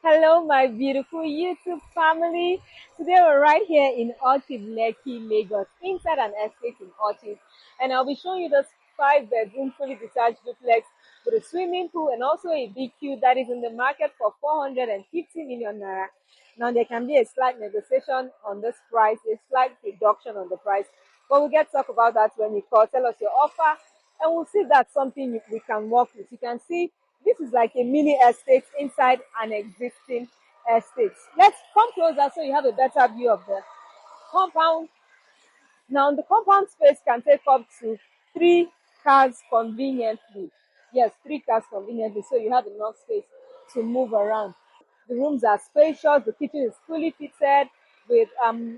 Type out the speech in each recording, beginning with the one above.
Hello, my beautiful YouTube family. Today we're right here in Orchid Lekki, Lagos, inside an estate in Orchid. And I'll be showing you this 5-bedroom, fully detached duplex with a swimming pool and also a BQ that is in the market for 450 million naira. Now, there can be a slight negotiation on this price, a slight reduction on the price, but we'll get to talk about that when you call. Tell us your offer, and we'll see if that's something we can work with. You can see this is like a mini estate inside an existing estate. Let's come closer so you have a better view of the compound. Now, the compound space can take up to 3 cars conveniently. Yes, 3 cars conveniently, so you have enough space to move around. The rooms are spacious. The kitchen is fully fitted with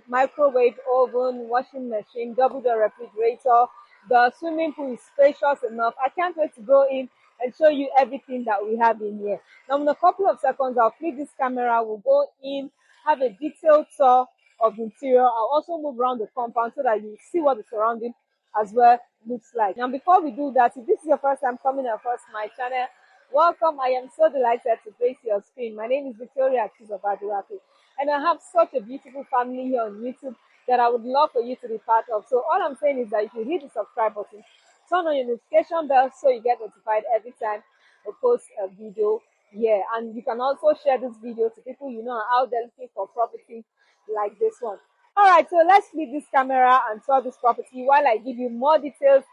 microwave oven, washing machine, double door refrigerator. The swimming pool is spacious enough. I can't wait to go in and show you everything that we have in here. Now, in a couple of seconds, I'll flip this camera. We'll go in, have a detailed tour of the interior. I'll also move around the compound so that you see what the surrounding as well looks like. Now, before we do that, if this is your first time coming across my channel, welcome. I am so delighted to face your screen. My name is Victoria Kizobaduraki, and I have such a beautiful family here on YouTube that I would love for you to be part of. So all I'm saying is that if you hit the subscribe button, turn on your notification bell so you get notified every time I post a video here. And you can also share this video to people you know are out there looking for property like this one. All right, so let's leave this camera and tour this property while I give you more details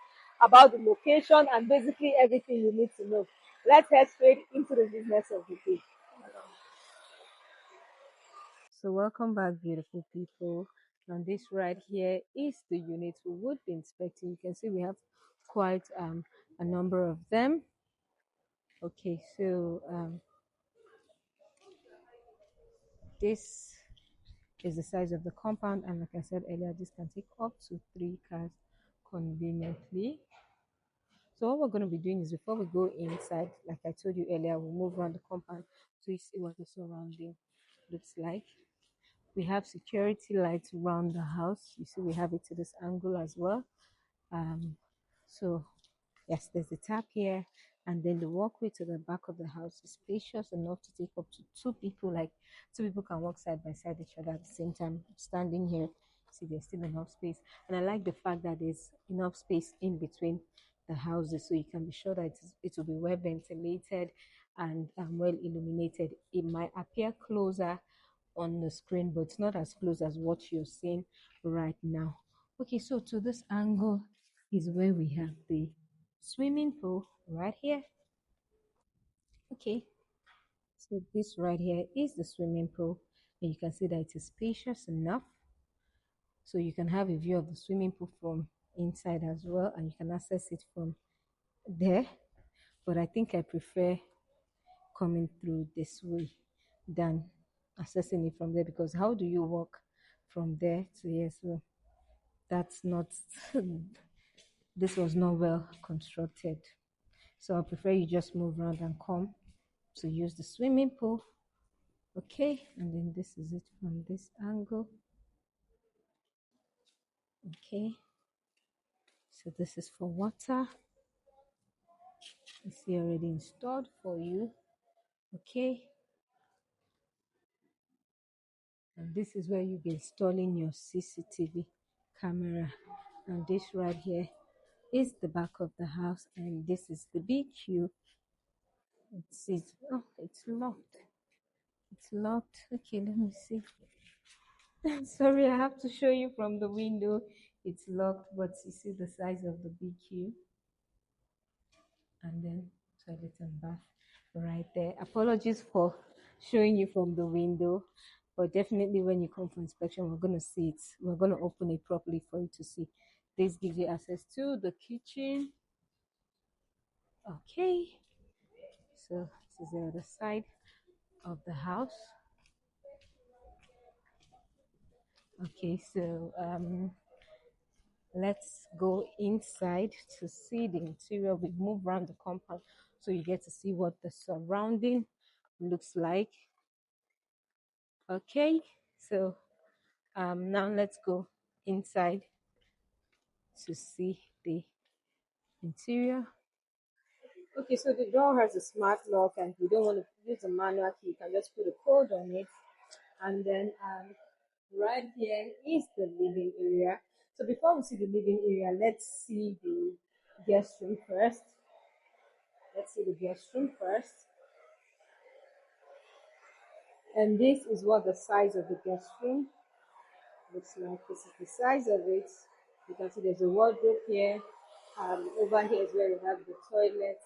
about the location and basically everything you need to know. Let's head straight into the business of the day. So welcome back, beautiful people. And this right here is the unit we would be inspecting. You can see we have quite a number of them. Okay, so this is the size of the compound, and like I said earlier, this can take up to 3 cars conveniently. So what we're going to be doing is before we go inside, like I told you earlier, we'll move around the compound so you see what the surrounding looks like. We have security lights around the house. You see we have it to this angle as well. So yes, there's a tap here, and then the walkway to the back of the house is spacious enough to take up to 2 people. Like 2 people can walk side by side each other at the same time. Standing here, see there's still enough space, and I like the fact that there's enough space in between the houses, so you can be sure that it will be well ventilated and well illuminated. It might appear closer on the screen, but it's not as close as what you're seeing right now. Okay, so to this angle is where we have the swimming pool right here. Okay, so this right here is the swimming pool, and you can see that it is spacious enough so you can have a view of the swimming pool from inside as well, and you can access it from there. But I think I prefer coming through this way than accessing it from there, because how do you walk from there to here? So that's not this was not well constructed, so I prefer you just move around and come to use the swimming pool. Okay, and then this is it from this angle. Okay, so this is for water. It's already installed for you. Okay, and this is where you'll be installing your CCTV camera. And this right here is the back of the house, and this is the BQ. Oh, it's locked. It's locked. Okay, let me see. Sorry, I have to show you from the window. It's locked, but you see the size of the BQ, and then toilet and bath right there. Apologies for showing you from the window, but definitely when you come for inspection, we're going to see it. We're going to open it properly for you to see. This gives you access to the kitchen. Okay, so this is the other side of the house. Okay, so let's go inside to see the interior. We move around the compound so you get to see what the surrounding looks like. Okay, so now let's go inside to see the interior. Okay, so the door has a smart lock, and we don't want to use the manual key, you can just put a code on it. And then right here is the living area. So before we see the living area, let's see the guest room first. Let's see the guest room first. And this is what the size of the guest room looks like. This is the size of it. You can see there's a wardrobe here. Over here is where we have the toilet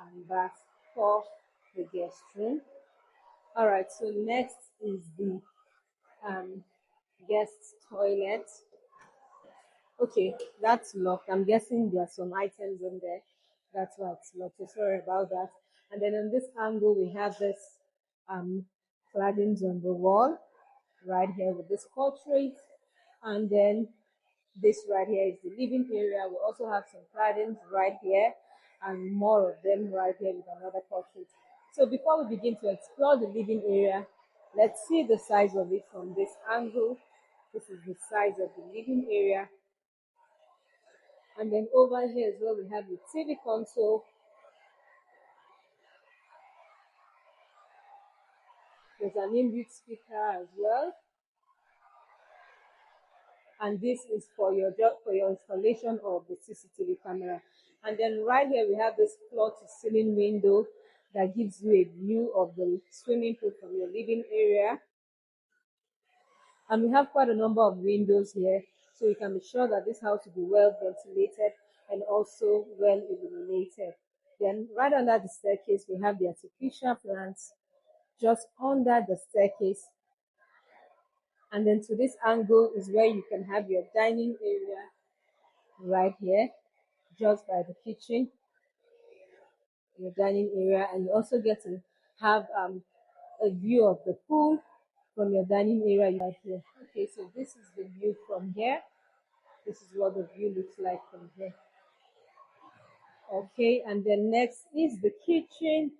and bath for the guest room. All right, so next is the guest toilet. Okay, that's locked. I'm guessing there are some items in there. That's why it's locked. So sorry about that. And then on this angle, we have this um, claddings on the wall right here with this portrait. And then this right here is the living area. We also have some claddings right here and more of them right here with another portrait. So before we begin to explore the living area, let's see the size of it from this angle. This is the size of the living area. And then over here as well, we have the TV console. There's an inbuilt speaker as well. And this is for your installation of the CCTV camera. And then right here we have this floor-to-ceiling window that gives you a view of the swimming pool from your living area. And we have quite a number of windows here, so you can be sure that this house will be well ventilated and also well illuminated. Then right under the staircase, we have the artificial plants just under the staircase. And then to this angle is where you can have your dining area right here, just by the kitchen, your dining area. And you also get to have a view of the pool from your dining area right here. Okay, so this is the view from here. This is what the view looks like from here. Okay, and then next is the kitchen.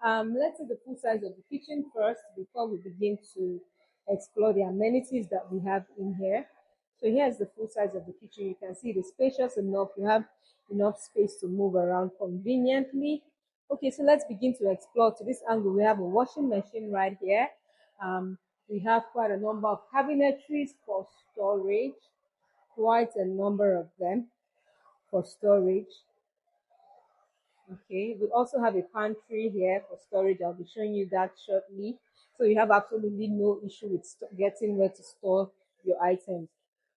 Let's see the full size of the kitchen first before we begin to explore the amenities that we have in here. So here's the full size of the kitchen. You can see it is spacious enough. You have enough space to move around conveniently. Okay, so let's begin to explore. To this angle, we have a washing machine right here. We have quite a number of cabinetries for storage, quite a number of them for storage. Okay, we also have a pantry here for storage. I'll be showing you that shortly. So you have absolutely no issue with getting where to store your items.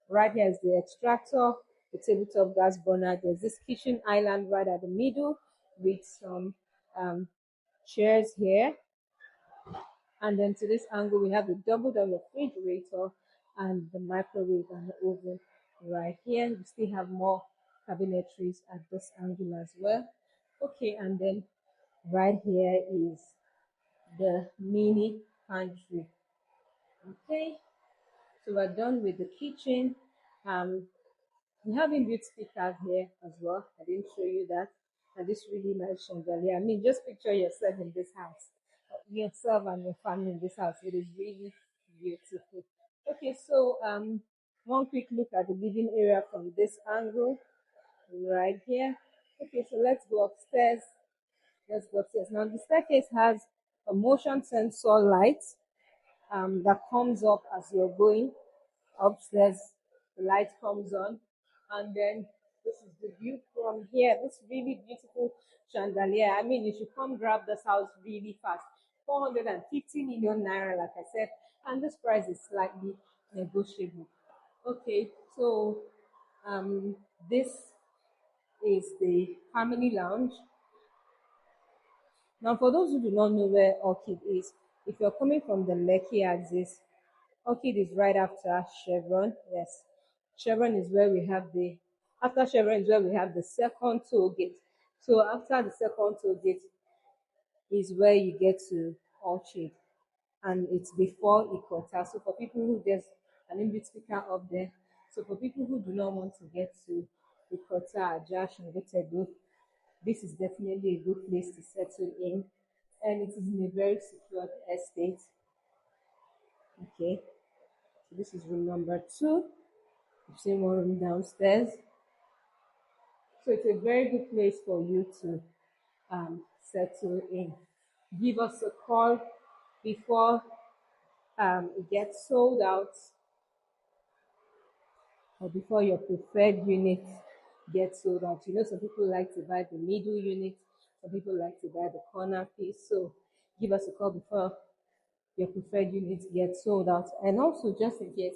Right here is the extractor, the tabletop gas burner. There's this kitchen island right at the middle with some chairs here. And then to this angle, we have the double door refrigerator and the microwave and the oven right here. We still have more cabinetries at this angle as well. Okay, and then right here is the mini pantry. Okay, so we're done with the kitchen. We have inbuilt speakers here as well. I didn't show you that. And this really nice chandelier. I mean, just picture yourself in this house. Yourself and your family in this house. It is really beautiful. Okay, so one quick look at the living area from this angle right here. Okay, so let's go upstairs. Let's go upstairs. Now the staircase has a motion sensor light that comes up as you're going upstairs. The light comes on, and then this is the view from here. This really beautiful chandelier. I mean, you should come grab this house really fast. 450 million naira, like I said, and this price is slightly negotiable. Okay, so this is the family lounge. Now, for those who do not know where Orchid is, if you're coming from the Lekki axis, Orchid is right after Chevron. Yes, Chevron is where we have after Chevron is where we have the second toll gate. So after the second toll gate is where you get to Orchid, and it's before Ikota. So for people who there's an inbuilt speaker up there. So for people who do not want to get to Ikota, Ajash, and Gotedo, this is definitely a good place to settle in, and it is in a very secured estate. Okay, so this is room number 2. You've seen one room downstairs. So it's a very good place for you to settle in. Give us a call before it gets sold out, or before your preferred unit gets sold out. You know, some people like to buy the middle unit, some people like to buy the corner piece. So give us a call before your preferred unit gets sold out. And also, just in case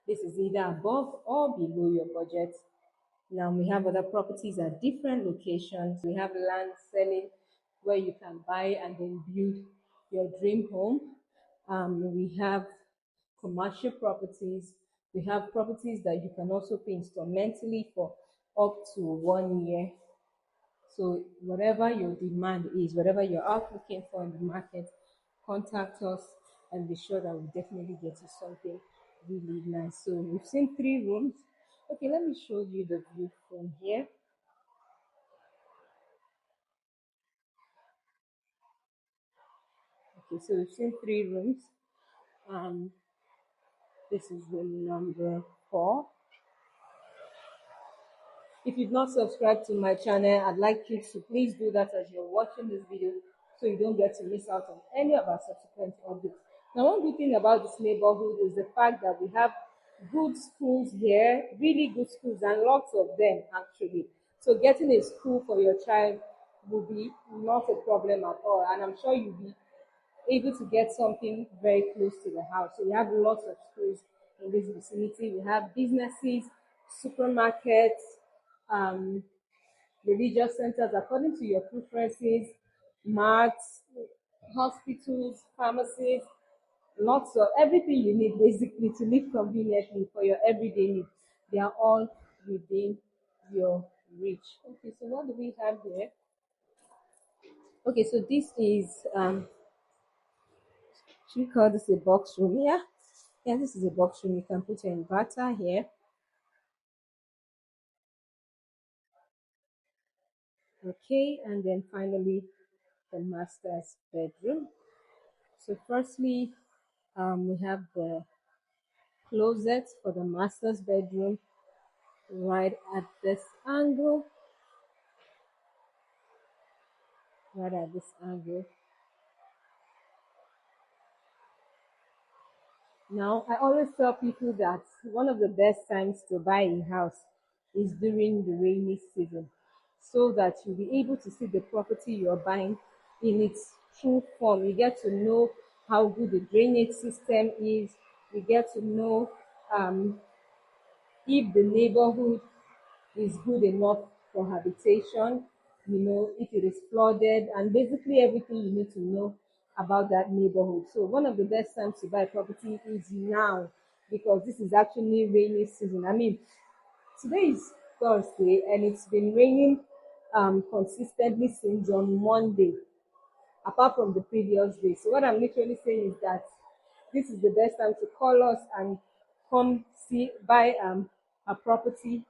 this is either above or below your budget, now we have other properties at different locations. We have land selling where you can buy and then build your dream home. We have commercial properties. We have properties that you can also pay instrumentally for up to 1 year. So whatever your demand is, whatever you're out looking for in the market, contact us and be sure that we'll definitely get you something really nice. So we've seen 3 rooms. Okay, let me show you the view from here. Okay, so we've seen 3 rooms. Um, this is room number 4. If you've not subscribed to my channel, I'd like you to please do that as you're watching this video so you don't get to miss out on any of our subsequent updates. Now, one good thing about this neighborhood is the fact that we have good schools here, really good schools, and lots of them actually. So getting a school for your child will be not a problem at all. And I'm sure you'll be able to get something very close to the house. So we have lots of schools in this vicinity. We have businesses, supermarkets, um, religious centers according to your preferences, marts, hospitals, pharmacies, lots of everything you need basically to live conveniently for your everyday needs. They are all within your reach. Okay, so what do we have here? Okay, so this is should we call this a box room? Yeah. Yeah, this is a box room. You can put your inverter here. Okay, and then finally the master's bedroom. So firstly, we have the closet for the master's bedroom right at this angle, right at this angle. Now, I always tell people that one of the best times to buy a house is during the rainy season so that you'll be able to see the property you're buying in its true form. You get to know how good the drainage system is. You get to know um, if the neighborhood is good enough for habitation, you know, if it is flooded, and basically everything you need to know about that neighborhood. So one of the best times to buy property is now because this is actually rainy season. I mean, today is Thursday and it's been raining consistently since on Monday, apart from the previous day. So what I'm literally saying is that this is the best time to call us and come see buy a property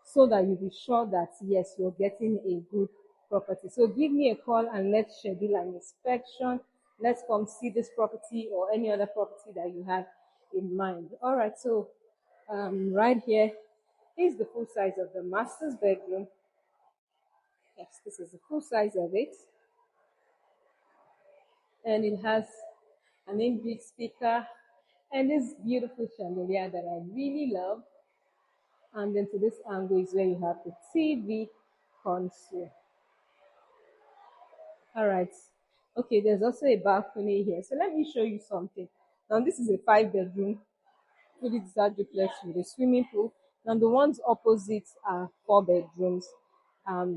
so that you'll be sure that yes, you're getting a good property. So give me a call and let's schedule an inspection. Let's come see this property or any other property that you have in mind. All right, so right here is the full size of the master's bedroom. Yes, this is the full size of it. And it has an inbuilt speaker and this beautiful chandelier that I really love. And then to this angle is where you have the TV console. All right. Okay, there's also a balcony here. So let me show you something. Now, this is a 5 bedroom, fully detached duplex with a swimming pool. Now, the ones opposite are 4 bedrooms.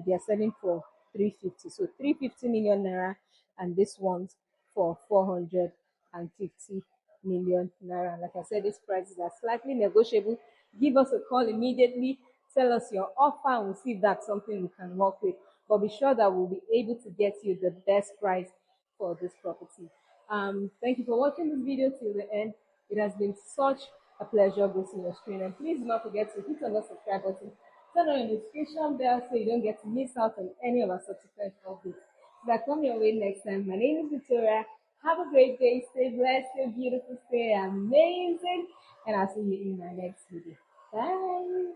They are selling for 350. So 350 million naira, and this one's for 450 million naira. Like I said, these prices are slightly negotiable. Give us a call immediately. Tell us your offer and we'll see if that's something we can work with. But be sure that we'll be able to get you the best price for this property. Thank you for watching this video till the end. It has been such a pleasure boosting your screen. And please do not forget to hit on the subscribe button, turn on your notification bell so you don't get to miss out on any of our subsequent updates. So I come your way next time. My name is Toria. Have a great day. Stay blessed, stay beautiful, stay amazing. And I'll see you in my next video. Bye.